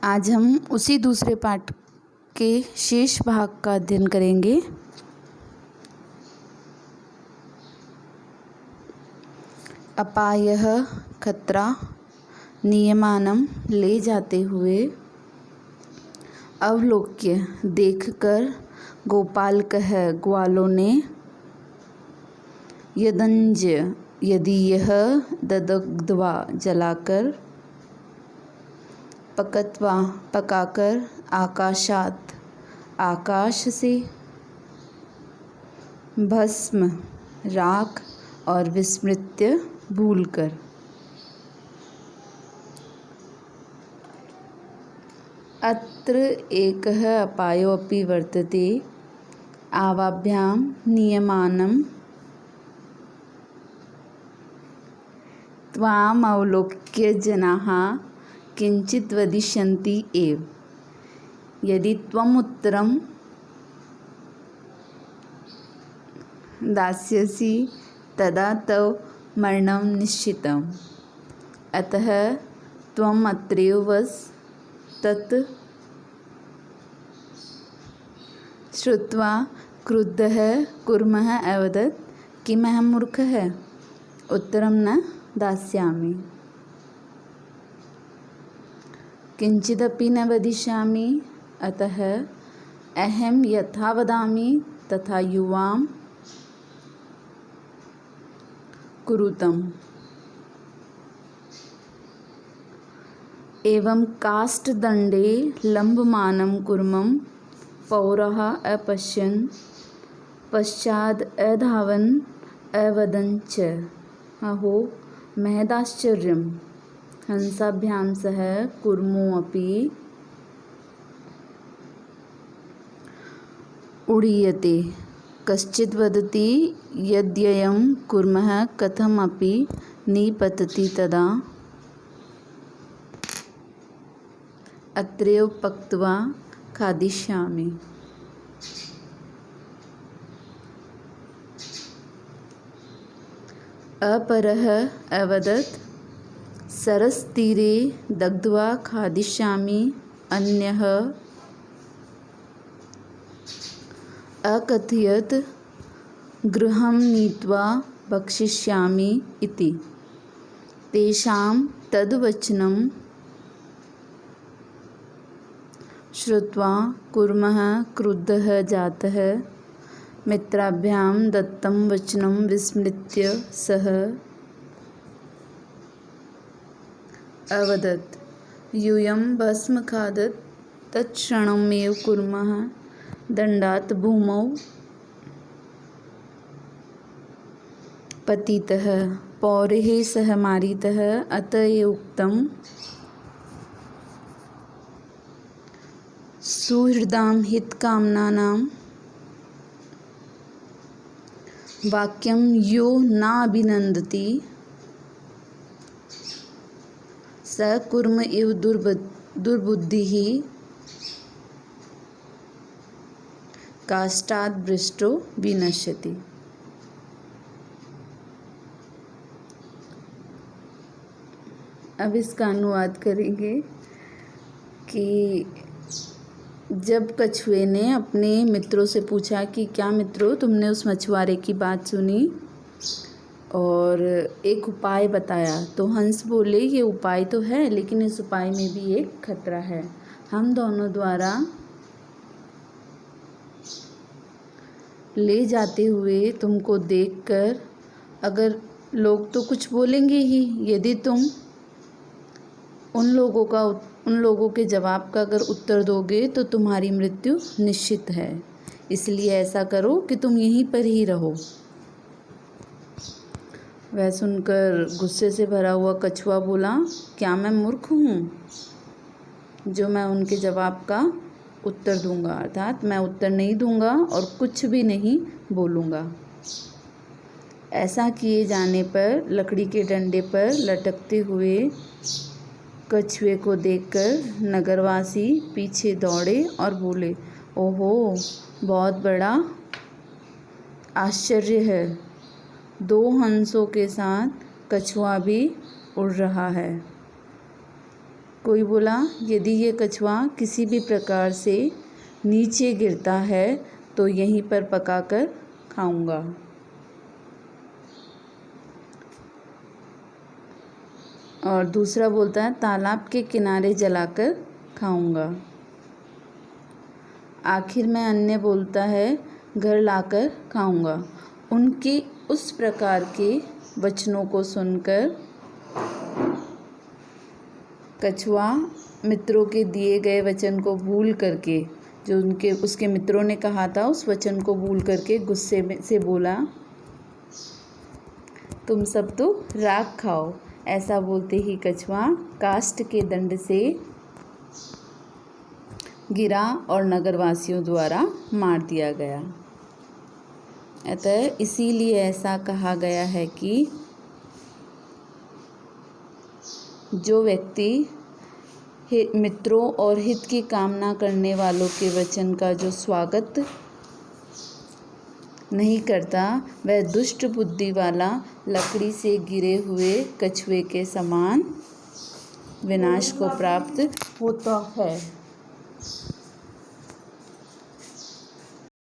आज हम उसी दूसरे पाठ के शेष भाग का अध्ययन करेंगे। अपायः खतरा नियमानं ले जाते हुए अवलोक्य देखकर गोपालकः ग्वालों ने यदंज यदि यह ददग्ध्वा जलाकर पकत्वा पकाकर आकाशात आकाश से भस्म राख और विस्मृत्य भूलकर। अत्र एकः अपायोऽपि वर्तते आवाभ्यां नियमानं त्वामवलोक्य जनाः किञ्चित् वदिष्यन्ति एव। यदि त्वम् उत्तरं दास्यसि तदा तव मरणं निश्चितम्। अतः त्वम् अत्रैव वस। तत् श्रुत्वा क्रुद्धः कूर्मः अवदत् किमहं मूर्खः उत्तरं न दास्यामि किञ्चिदपि न वदिष्यामि। अतः अहं यथा वदामि तथा युवां कुरुतम्। एवं काष्ठदण्डे लम्बमानं कूर्मं पौरः अपश्यन् पश्चाद् अधावन् अवदन् च अहो महदाश्चर्यम् हंसाभ्यां सह कूर्मोऽपि उड्डीयते। कश्चित् वदति यद्ययं कूर्मः कथमपि निपतति तदा अत्रैव पक्त्वा खादिष्यामि। अपरः अवदत् सरसतीरे दग्ध्वा खादिष्यामि। अन्यः अकथयत् गृहं नीत्वा भक्षिष्यामि इति। तेषां तद्वचनं श्रुत्वा कूर्मः क्रुद्धः जातः। मित्राभ्यां दत्तं वचनं विस्मृत्य सः अवदत् यूयं भस्म खादत्। तत्क्षणमेव कूर्मः दण्डात् भूमौ पतितः पौरेः सह मारितः। अत एव उक्तं सुहृदां हितकामनानां वाक्यं यो नाभिनन्दति स कूर्म इव दुर्बुद्धिः काष्ठात् भ्रष्टो विनश्यति। अब इसका अनुवाद करेंगे कि जब कछुए ने अपने मित्रों से पूछा कि क्या मित्रों तुमने उस मछुआरे की बात सुनी और एक उपाय बताया, तो हंस बोले ये उपाय तो है लेकिन इस उपाय में भी एक खतरा है। हम दोनों द्वारा ले जाते हुए तुमको देखकर अगर लोग तो कुछ बोलेंगे ही, यदि तुम उन लोगों के जवाब का अगर उत्तर दोगे तो तुम्हारी मृत्यु निश्चित है। इसलिए ऐसा करो कि तुम यहीं पर ही रहो। वह सुनकर गुस्से से भरा हुआ कछुआ बोला, क्या मैं मूर्ख हूँ जो मैं उनके जवाब का उत्तर दूंगा। अर्थात मैं उत्तर नहीं दूंगा और कुछ भी नहीं बोलूँगा। ऐसा किए जाने पर लकड़ी के डंडे पर लटकते हुए कछुए को देखकर नगरवासी पीछे दौड़े और बोले, ओहो बहुत बड़ा आश्चर्य है, 2 हंसों के साथ कछुआ भी उड़ रहा है। कोई बोला, यदि ये कछुआ किसी भी प्रकार से नीचे गिरता है तो यहीं पर पकाकर खाऊंगा। और दूसरा बोलता है, तालाब के किनारे जलाकर खाऊंगा। आखिर में अन्य बोलता है, घर लाकर खाऊंगा। उनके उस प्रकार के वचनों को सुनकर कछुआ मित्रों के दिए गए वचन को भूल करके, जो उसके मित्रों ने कहा था उस वचन को भूल करके गुस्से में से बोला, तुम सब तो राख खाओ। ऐसा बोलते ही कछुआ काष्ठ के दंड से गिरा और नगरवासियों द्वारा मार दिया गया। अतः इसीलिए ऐसा कहा गया है कि जो व्यक्ति मित्रों और हित की कामना करने वालों के वचन का जो स्वागत नहीं करता, वह दुष्ट बुद्धि वाला लकड़ी से गिरे हुए कछुए के समान विनाश को प्राप्त होता है।